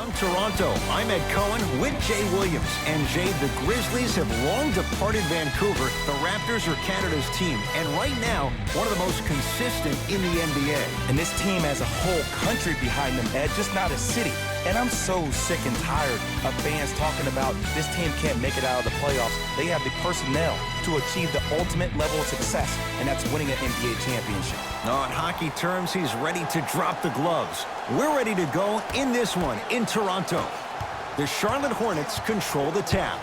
From Toronto, I'm Ed Cohen with Jay Williams. And Jay, the Grizzlies have long departed Vancouver. The Raptors are Canada's team, and right now, one of the most consistent in the NBA. And this team has a whole country behind them, Ed, just not a city. And I'm so sick and tired of fans talking about this team can't make it out of the playoffs. They have the personnel to achieve the ultimate level of success, and that's winning an NBA championship. No, in hockey terms, he's ready to drop the gloves. We're ready to go in this one in Toronto. The Charlotte Hornets control the tap.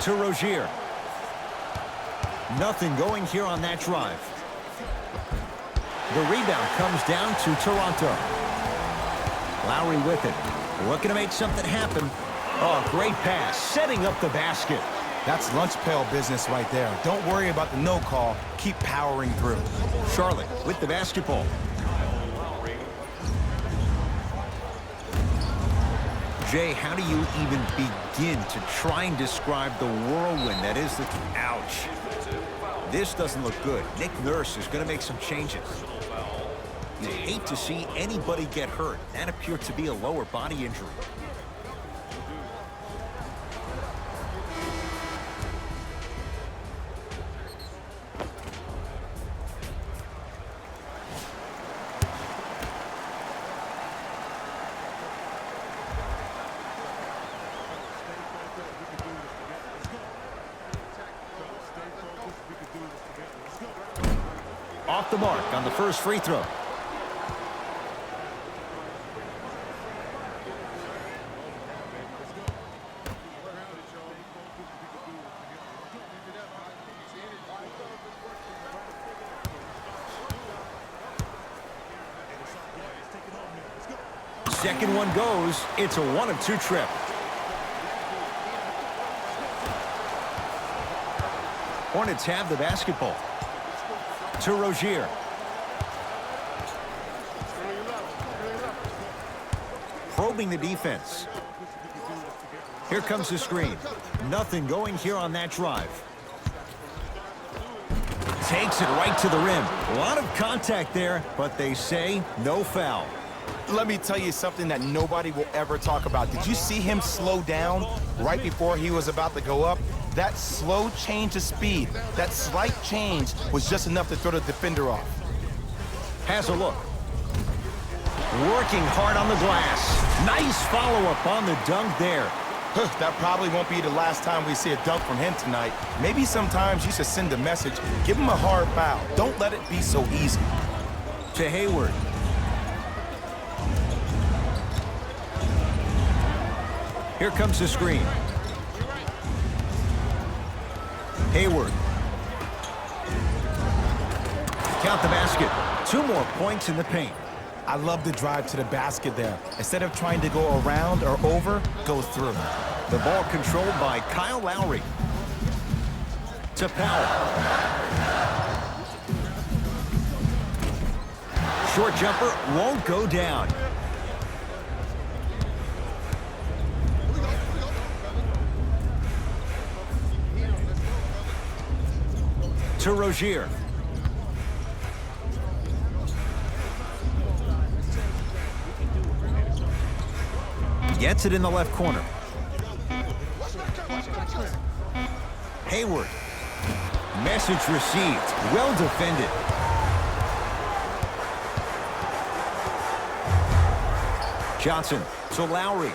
To Rozier. Nothing going here on that drive. The rebound comes down to Toronto. Lowry with it. Looking to make something happen. Oh, great pass. Setting up the basket. That's lunch pail business right there. Don't worry about the no call. Keep powering through. Charlotte with the basketball. Jay, how do you even begin to try and describe the whirlwind that is the... Ouch. This doesn't look good. Nick Nurse is going to make some changes. You hate to see anybody get hurt. That appeared to be a lower body injury. Off the mark on the first free throw. Second one goes. It's a 1-of-2 trip. Hornets have the basketball. To Rozier. Probing the defense. Here comes the screen. Nothing going here on that drive. Takes it right to the rim. A lot of contact there, but they say no foul. Let me tell you something that nobody will ever talk about. Did you see him slow down right before he was about to go up? That slow change of speed, that slight change was just enough to throw the defender off. Has a look. Working hard on the glass. Nice follow-up on the dunk there. That probably won't be the last time we see a dunk from him tonight. Maybe sometimes you should send a message. Give him a hard foul. Don't let it be so easy. To Hayward. Here comes the screen. Hayward. Count the basket. 2 more points in the paint. I love the drive to the basket there. Instead of trying to go around or over, go through. The ball controlled by Kyle Lowry. To Powell. Short jumper won't go down. To Rozier. Gets it in the left corner. Hayward. Message received. Well defended. Johnson to Lowry.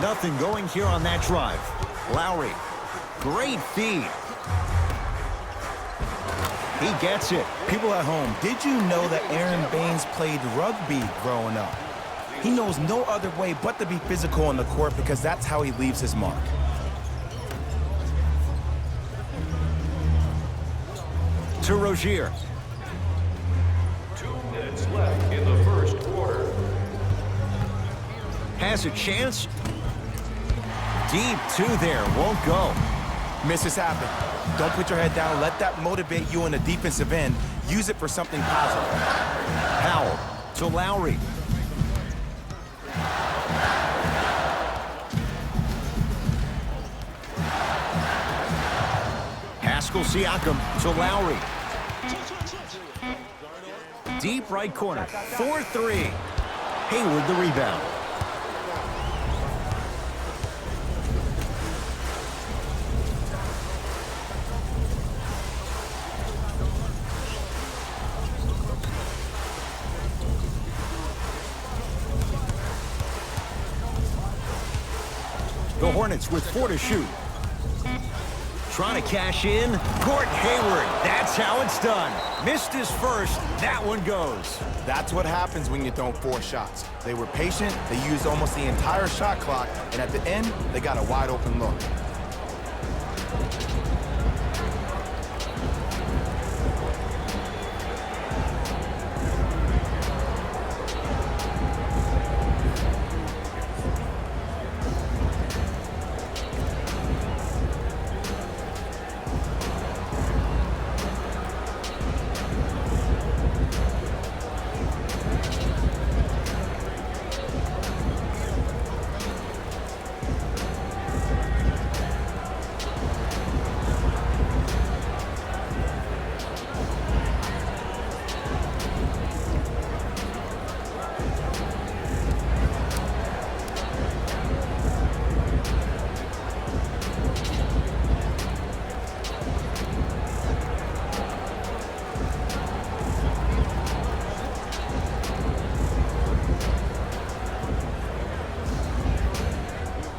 Nothing going here on that drive. Lowry. Great feed. He gets it. People at home, did you know that Aaron Baines played rugby growing up? He knows no other way but to be physical on the court because that's how he leaves his mark. To Rozier. 2 minutes left in the first quarter. Has a chance. Deep 2 there. Won't go. Misses happen. Don't put your head down. Let that motivate you on the defensive end. Use it for something positive. Powell to Lowry. Pascal Siakam to Lowry. Deep right corner, 4-3. Hayward the rebound. The Hornets with 4 to shoot. Trying to cash in. Gordon Hayward. That's how it's done. Missed his first. That one goes. That's what happens when you don't force shots. They were patient. They used almost the entire shot clock. And at the end, they got a wide open look.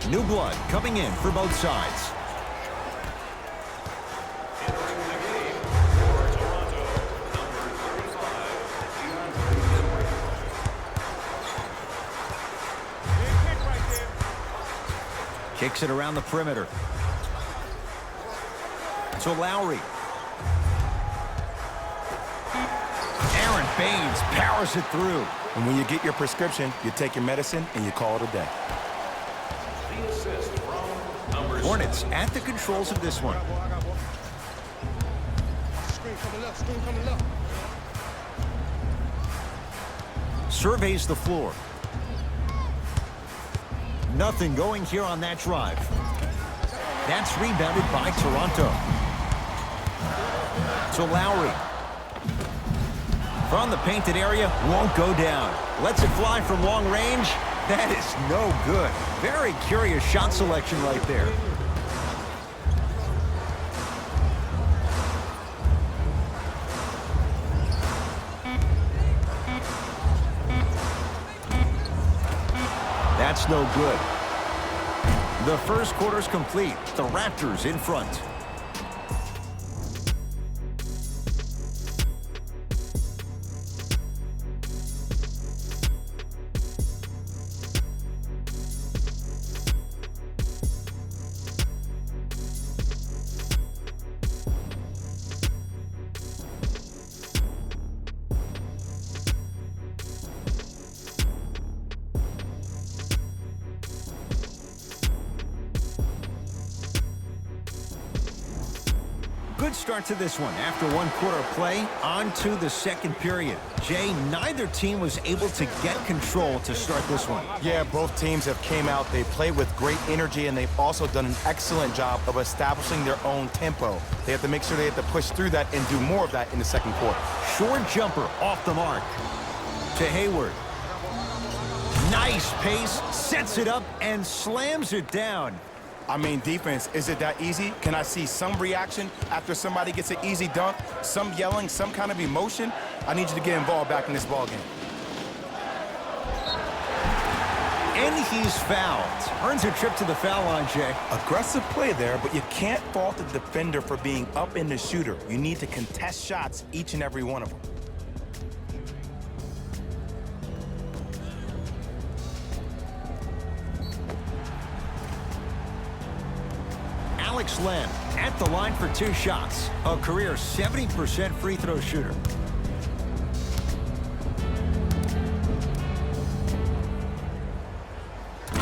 New blood coming in for both sides. Entering the game for Toronto, number 35. Kicks it around the perimeter. To Lowry. Aaron Baines powers it through. And when you get your prescription, you take your medicine and you call it a day. The assist from number Hornets at the controls of this one. Screen coming left. Surveys the floor. Nothing going here on that drive. That's rebounded by Toronto. To Lowry. From the painted area, won't go down. Lets it fly from long range. That is no good. Very curious shot selection right there. That's no good. The first quarter's complete. The Raptors in front. Good start to this one. After one quarter of play, on to the second period. Jay, neither team was able to get control to start this one. Yeah, both teams have came out. They played with great energy, and they've also done an excellent job of establishing their own tempo. They have to make sure they have to push through that and do more of that in the second quarter. Short jumper off the mark. To Hayward. Nice pace, sets it up, and slams it down. I mean, defense, is it that easy? Can I see some reaction after somebody gets an easy dunk? Some yelling, some kind of emotion? I need you to get involved back in this ballgame. And he's fouled. Earns a trip to the foul line, Jay. Aggressive play there, but you can't fault the defender for being up in the shooter. You need to contest shots, each and every one of them. Alex Len at the line for 2 shots. A career 70% free throw shooter.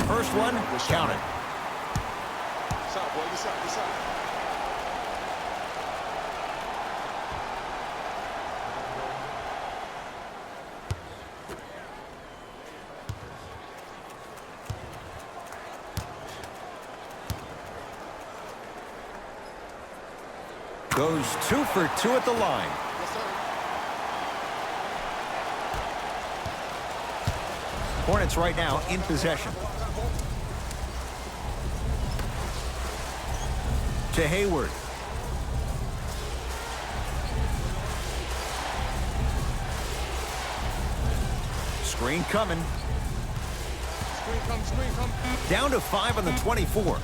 First one, count it. Side, boy, this side. Goes 2 for 2 at the line. Yes, sir. Hornets right now in possession. To Hayward. Screen coming. Screen come. Down to 5 on the 24.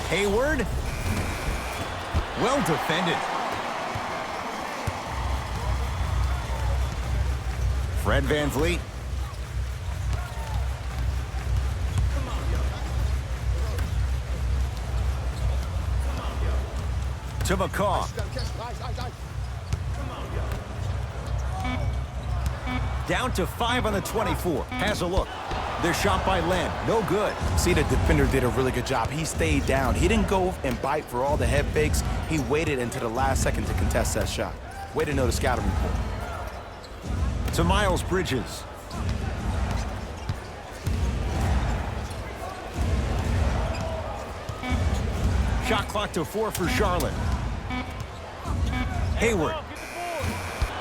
Hayward. Well defended. Fred VanVleet. To McCaw. Down to 5 on the 24. Has a look. The shot by Lamb. No good. See, the defender did a really good job. He stayed down. He didn't go and bite for all the head fakes. He waited until the last second to contest that shot. Way to know the scouting report. To Miles Bridges. Shot clock to 4 for Charlotte. Hayward.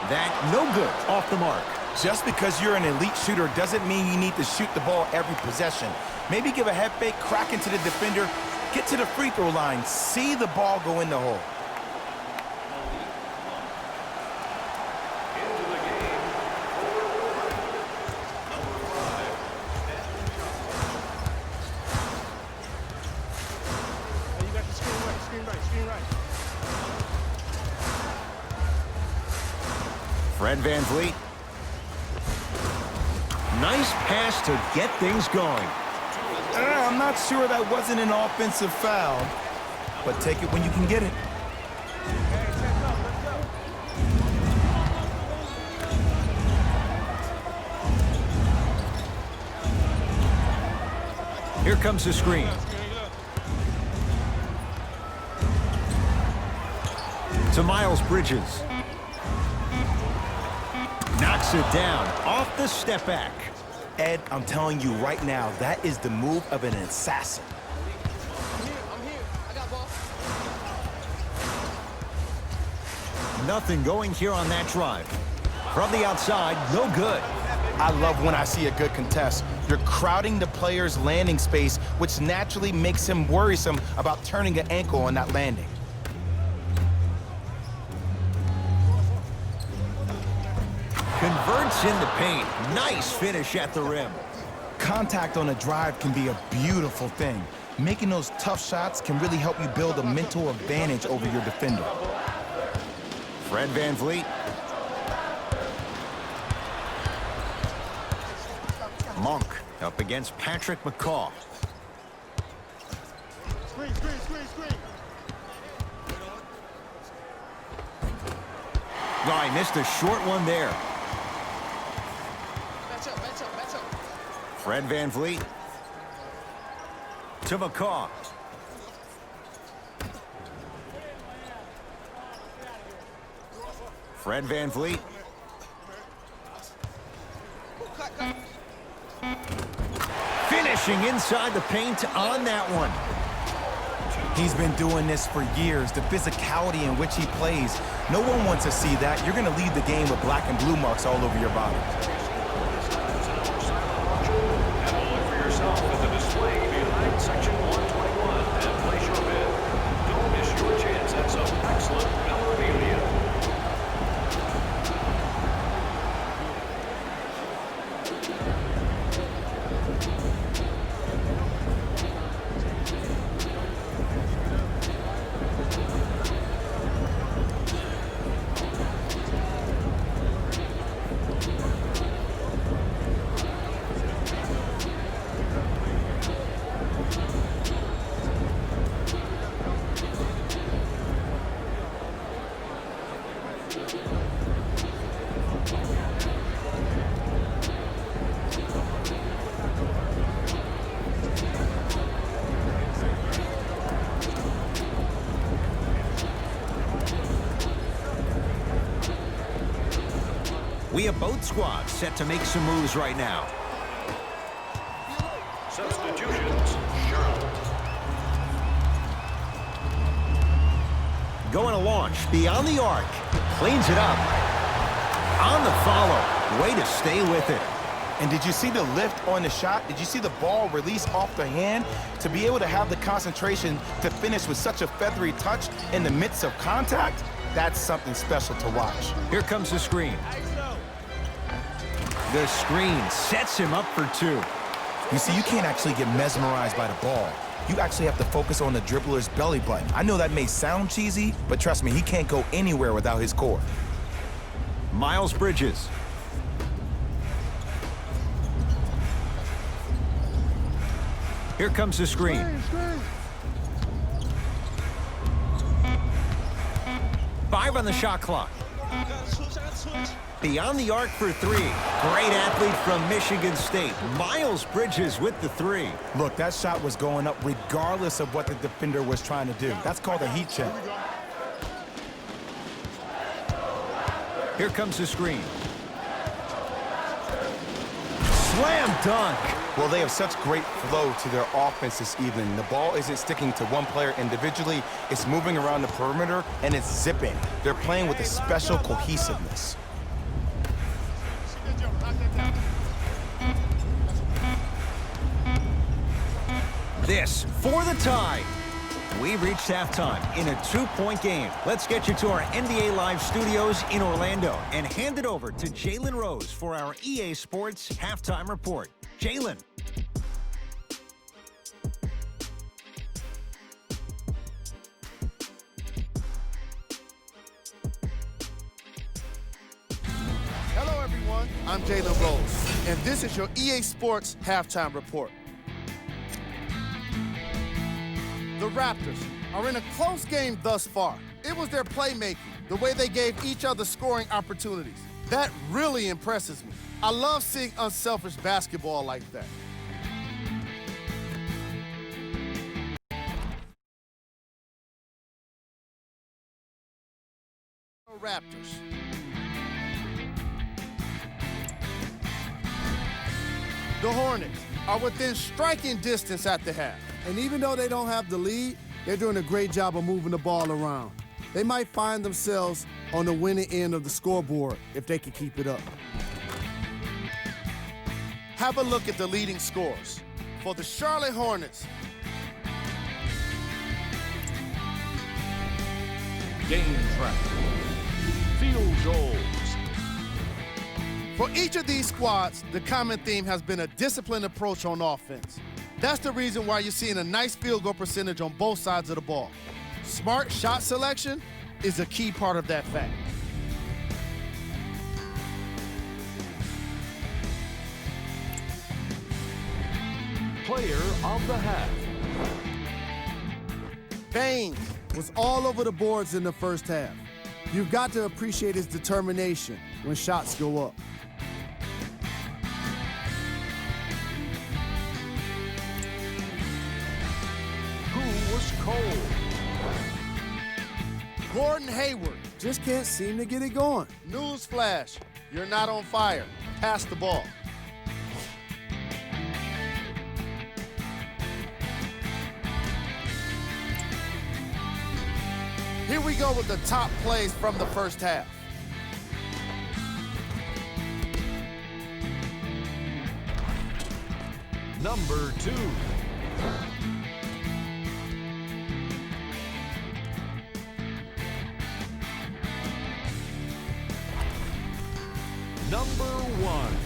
That no good. Off the mark. Just because you're an elite shooter doesn't mean you need to shoot the ball every possession. Maybe give a head fake, crack into the defender, get to the free throw line, see the ball go in the hole. Into the game for number 5. You got the screen right. Fred VanVleet. Nice pass to get things going. I'm not sure that wasn't an offensive foul, but take it when you can get it. Here comes the screen. To Miles Bridges. Knocks it down off the step back. Ed, I'm telling you right now, that is the move of an assassin. I'm here. I got ball. Nothing going here on that drive. From the outside, no good. I love when I see a good contest. You're crowding the player's landing space, which naturally makes him worrisome about turning an ankle on that landing. Converts in the paint. Nice finish at the rim. Contact on a drive can be a beautiful thing. Making those tough shots can really help you build a mental advantage over your defender. Fred VanVleet. Monk up against Patrick McCaw. Screen. Oh, he missed a short one there. Match up. Fred VanVleet. To McCaw. Fred VanVleet. Finishing inside the paint on that one. He's been doing this for years. The physicality in which he plays. No one wants to see that. You're going to leave the game with black and blue marks all over your body. Have a look for yourself at the display behind section 121 and place your bid. Don't miss your chance at some excellent memorabilia. We have both squads set to make some moves right now. Substitutions, Charlotte. Going to launch beyond the arc. Cleans it up. On the follow. Way to stay with it. And did you see the lift on the shot? Did you see the ball release off the hand? To be able to have the concentration to finish with such a feathery touch in the midst of contact, that's something special to watch. Here comes the screen. The screen sets him up for two. You see, you can't actually get mesmerized by the ball. You actually have to focus on the dribbler's belly button. I know that may sound cheesy, but trust me, he can't go anywhere without his core. Miles Bridges. Here comes the screen. Five on the shot clock. Beyond the arc for three. Great athlete from Michigan State. Miles Bridges with the three. Look, that shot was going up regardless of what the defender was trying to do. That's called a heat check. Here comes the screen. Slam dunk. Well, they have such great flow to their offense this evening. The ball isn't sticking to one player individually. It's moving around the perimeter, and it's zipping. They're playing with a special cohesiveness. This for the tie. We've reached halftime in a two-point game. Let's get you to our NBA Live studios in Orlando and hand it over to Jalen Rose for our EA Sports halftime report. Jalen. Hello, everyone. I'm Jalen Rose, and this is your EA Sports halftime report. The Raptors are in a close game thus far. It was their playmaking, the way they gave each other scoring opportunities. That really impresses me. I love seeing unselfish basketball like that. Raptors. The Hornets are within striking distance at the half. And even though they don't have the lead, they're doing a great job of moving the ball around. They might find themselves on the winning end of the scoreboard if they can keep it up. Have a look at the leading scores. For the Charlotte Hornets, Game track. Field goals. for each of these squads, the common theme has been a disciplined approach on offense. That's the reason why you're seeing a nice field goal percentage on both sides of the ball. Smart shot selection is a key part of that fact. Player of the half. Baines was all over the boards in the first half. You've got to appreciate his determination when shots go up. Who was cold? Gordon Hayward just can't seem to get it going. Newsflash, you're not on fire. Pass the ball. Here we go with the top plays from the first half. Number 2. Number 1.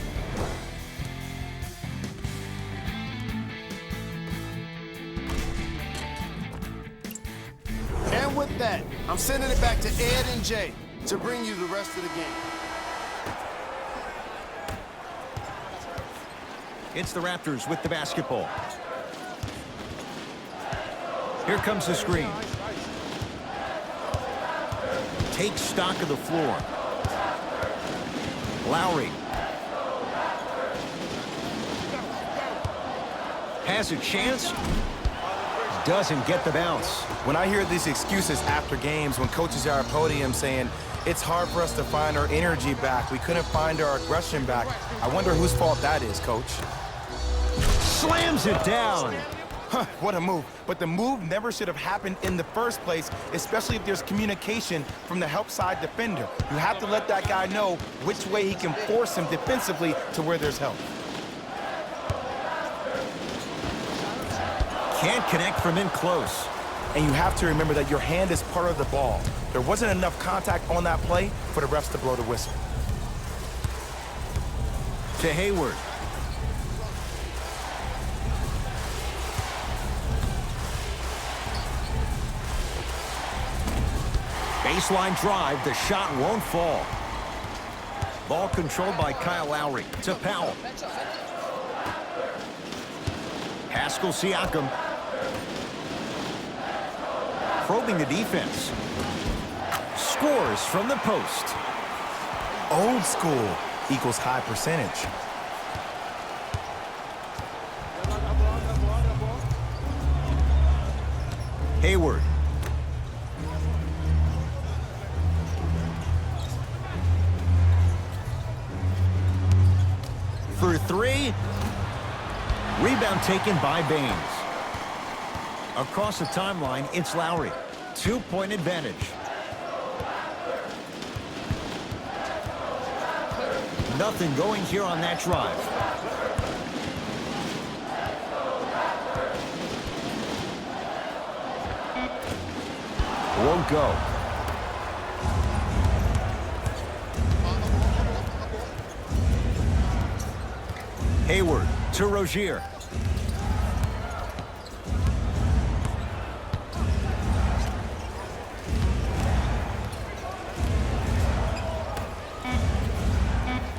And with that, I'm sending it back to Ed and Jay to bring you the rest of the game. It's the Raptors with the basketball. Here comes the screen. Take stock of the floor. Lowry. Has a chance. Doesn't get the bounce. When I hear these excuses after games, when coaches are at podium saying, it's hard for us to find our energy back, we couldn't find our aggression back, I wonder whose fault that is, Coach. Slams it down. What a move. But the move never should have happened in the first place, especially if there's communication from the help side defender. You have to let that guy know which way he can force him defensively to where there's help. Can't connect from in close. And you have to remember that your hand is part of the ball. There wasn't enough contact on that play for the refs to blow the whistle. To Hayward. Baseline drive, the shot won't fall. Ball controlled by Kyle Lowry to Powell. Pascal Siakam. Probing the defense. Scores from the post. Old school equals high percentage. Hayward. For three. Rebound taken by Baines. Across the timeline, it's Lowry. 2-point advantage. Nothing going here on that drive. Won't go. Hayward to Rozier.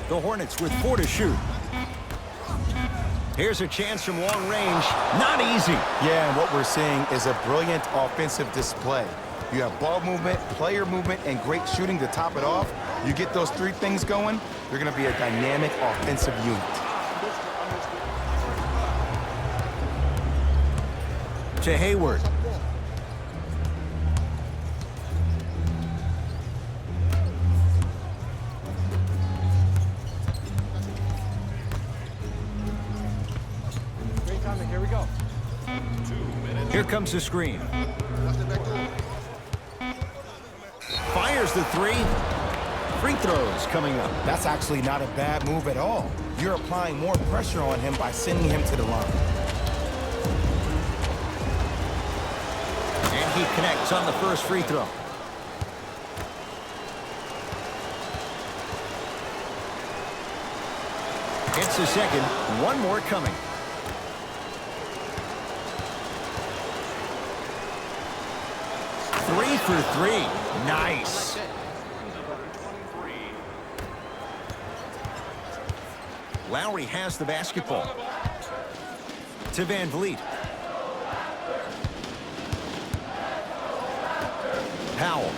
The Hornets with 4 to shoot. Here's a chance from long range. Not easy. Yeah, and what we're seeing is a brilliant offensive display. You have ball movement, player movement, and great shooting to top it off. You get those three things going, you're going to be a dynamic offensive unit. To Hayward. Here we go. Here comes the screen. Fires the three. Free throws coming up. That's actually not a bad move at all. You're applying more pressure on him by sending him to the line. And he connects on the first free throw. Hits the second. One more coming. Three for three. Nice. Lowry has the basketball. To Van Vliet. Powell.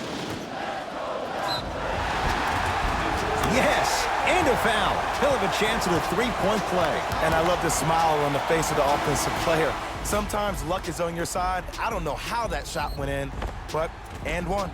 Yes, and a foul. He'll have a chance at a three-point play. And I love the smile on the face of the offensive player. Sometimes luck is on your side. I don't know how that shot went in, but and one.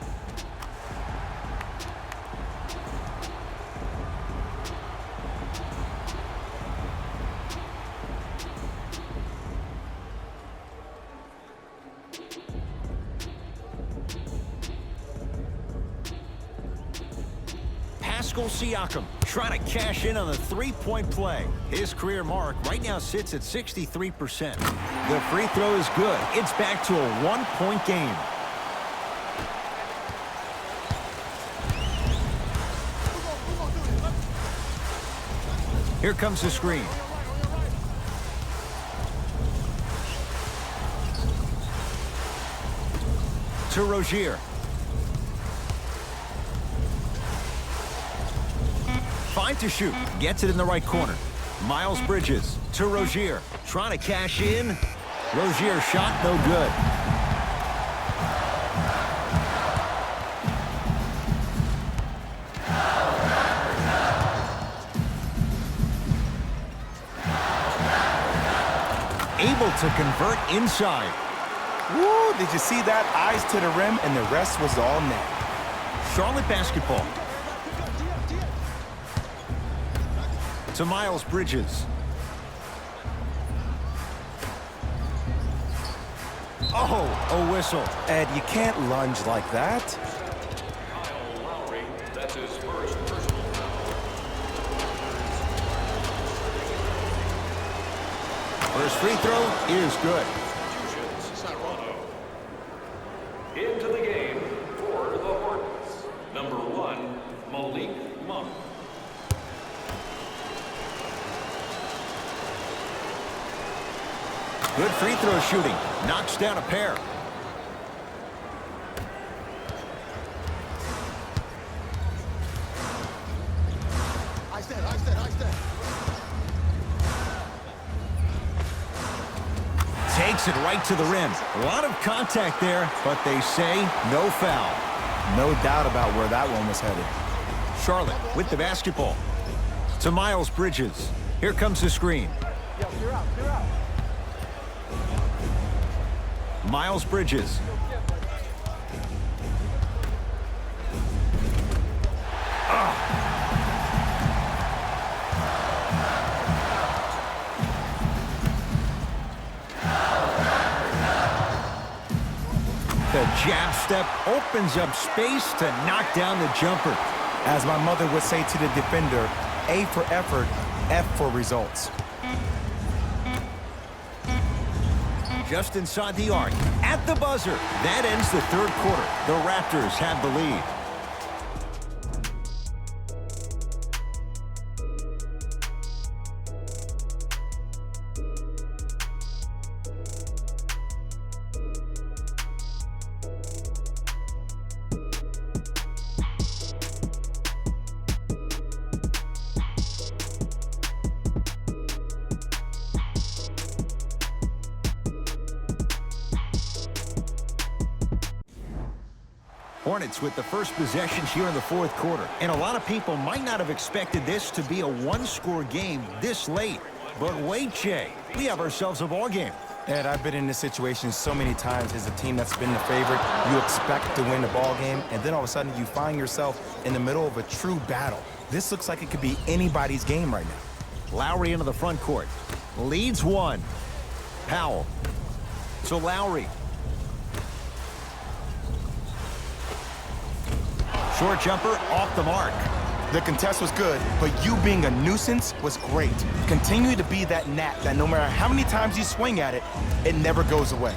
Pascal Siakam trying to cash in on the three-point play. His career mark right now sits at 63%. The free throw is good. It's back to a one-point game. Here comes the screen. To Rozier. 5 to shoot. Gets it in the right corner. Miles Bridges to Rozier. Trying to cash in. Rozier shot no good. Able to convert inside. Woo, did you see that? Eyes to the rim, and the rest was all net. Charlotte basketball. To Miles Bridges. Oh, a whistle. Ed, you can't lunge like that. Kyle Lowry, that's his first personal foul. First free throw is good. Toronto. Into the game for the Hornets. Number 1, Malik Monk. Good free throw shooting. Knocks down a pair. Takes it right to the rim. A lot of contact there, but they say no foul. No doubt about where that one was headed. Charlotte with the basketball. To Miles Bridges. Here comes the screen. You're out. Miles Bridges. The jab step opens up space to knock down the jumper. As my mother would say to the defender, A for effort, F for results. Just inside the arc, at the buzzer. That ends the third quarter. The Raptors have the lead. Hornets with the first possession here in the fourth quarter. And a lot of people might not have expected this to be a one-score game this late. But wait, Jay, we have ourselves a ball game. Ed, I've been in this situation so many times as a team that's been the favorite. You expect to win the ball game, and then all of a sudden you find yourself in the middle of a true battle. This looks like it could be anybody's game right now. Lowry into the front court. Leads one. Powell. To Lowry. Short jumper off the mark. The contest was good, but you being a nuisance was great. Continue to be that gnat that no matter how many times you swing at it, it never goes away.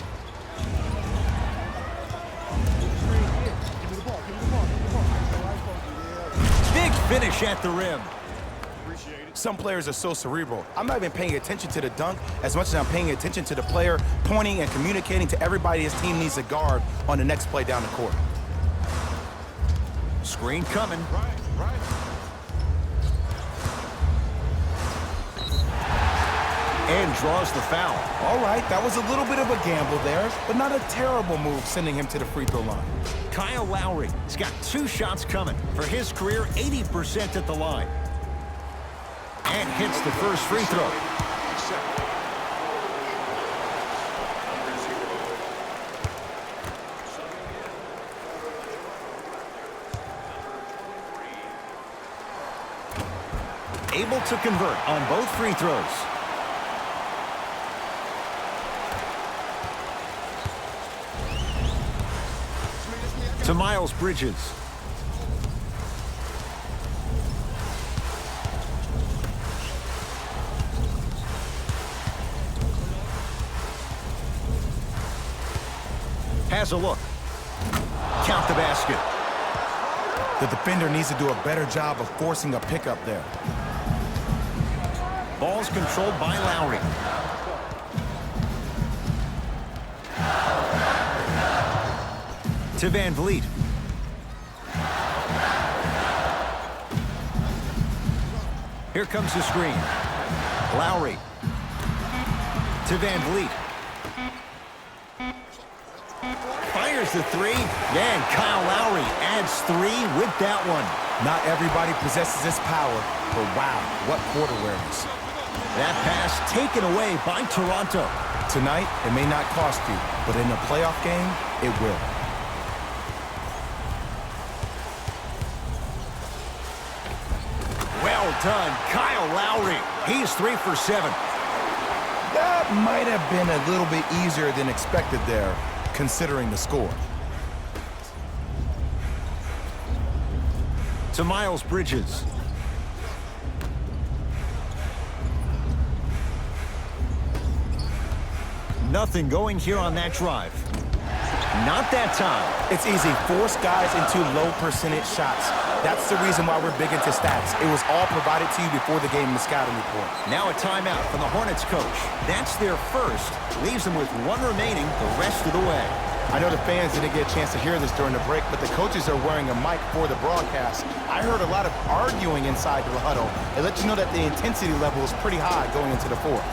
Big finish at the rim. Some players are so cerebral. I'm not even paying attention to the dunk as much as I'm paying attention to the player pointing and communicating to everybody his team needs a guard on the next play down the court. Screen coming. And draws the foul. All right, that was a little bit of a gamble there, but not a terrible move sending him to the free throw line. Kyle Lowry has got 2 shots coming. For his career, 80% at the line. And hits the first free throw. Able to convert on both free throws. To Miles Bridges. Has a look. Count the basket. The defender needs to do a better job of forcing a pickup there. Ball's controlled by Lowry. To Van Vliet. Here comes the screen. Lowry. To Van Vliet. Fires the three. And Kyle Lowry adds 3 with that one. Not everybody possesses this power, but wow, what court awareness. That pass taken away by Toronto. Tonight, it may not cost you, but in a playoff game, it will. Well done, Kyle Lowry. He's 3 for 7. That might have been a little bit easier than expected there, considering the score. To Miles Bridges. Nothing going here on that drive. Not that time. It's easy. Force guys into low percentage shots. That's the reason why we're big into stats. It was all provided to you before the game in the scouting report. Now a timeout from the Hornets coach. That's their first. Leaves them with one remaining the rest of the way. I know the fans didn't get a chance to hear this during the break, but the coaches are wearing a mic for the broadcast. I heard a lot of arguing inside the huddle. It lets you know that the intensity level is pretty high going into the fourth.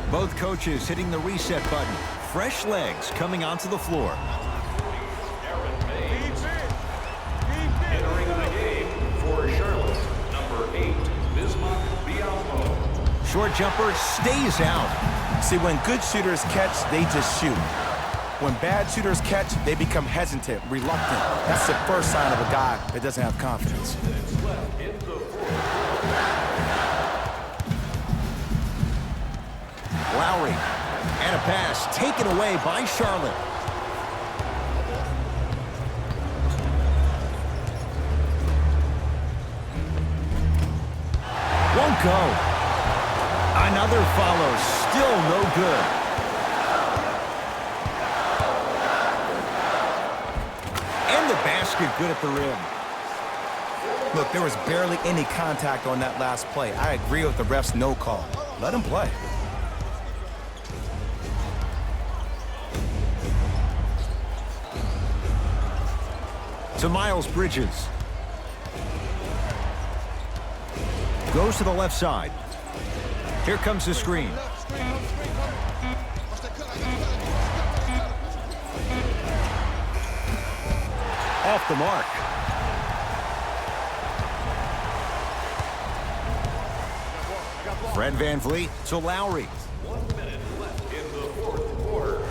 Both coaches hitting the reset button. Fresh legs coming onto the floor. Entering the game for Charlotte, number 8, Bismack. Short jumper stays out. See, when good shooters catch, they just shoot. When bad shooters catch, they become hesitant, reluctant. That's the first sign of a guy that doesn't have confidence. Lowry. And a pass taken away by Charlotte. Won't go. Another follow. Still no good. And the basket good at the rim. Look, there was barely any contact on that last play. I agree with the ref's no call. Let him play. To Miles Bridges. Goes to the left side. Here comes the screen. Off the mark. Fred VanVleet to Lowry. 1 minute left in the fourth quarter.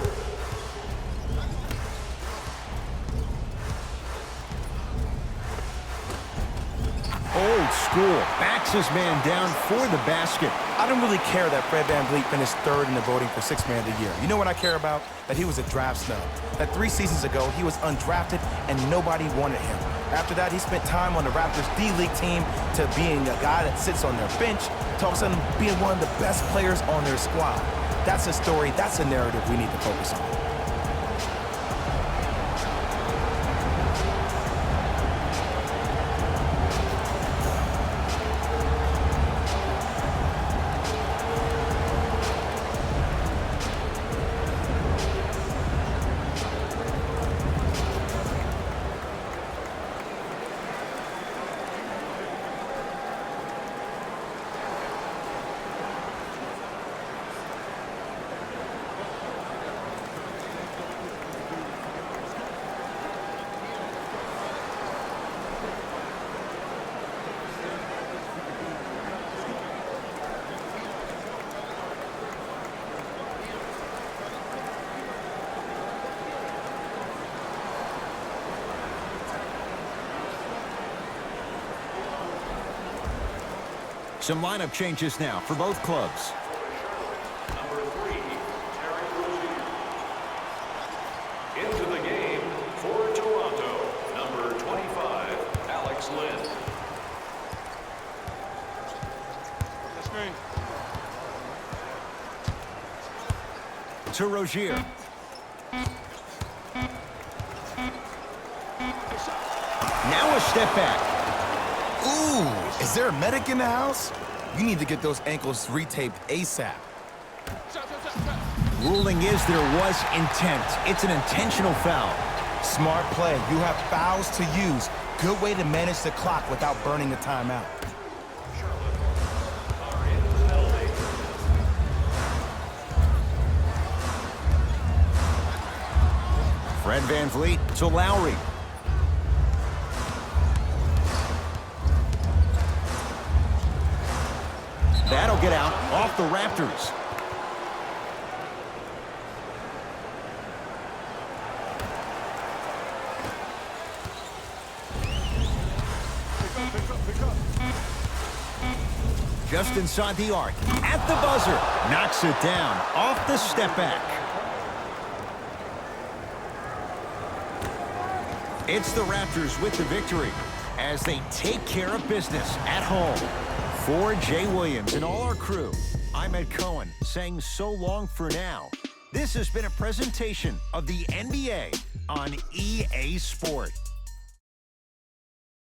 Old school. Backs his man down for the basket. I don't really care that Fred VanVleet finished third in the voting for Sixth Man of the Year. You know what I care about? That he was a draft snub. That 3 seasons ago, he was undrafted and nobody wanted him. After that, he spent time on the Raptors D-League team to being a guy that sits on their bench, to all of a sudden being one of the best players on their squad. That's a story, that's a narrative we need to focus on. Some lineup changes now for both clubs. Number 3, Terry Rozier. Into the game for Toronto, number 25, Alex Lynn. To Rozier. Now a step back. Ooh, is there a medic in the house? You need to get those ankles retaped ASAP. Ruling is there was intent. It's an intentional foul. Smart play. You have fouls to use. Good way to manage the clock without burning a timeout. Fred VanVleet to Lowry. That'll get out off the Raptors. Just inside the arc, at the buzzer, knocks it down off the step back. It's the Raptors with the victory as they take care of business at home. For Jay Williams and all our crew, I'm Ed Cohen saying so long for now. This has been a presentation of the NBA on EA Sport.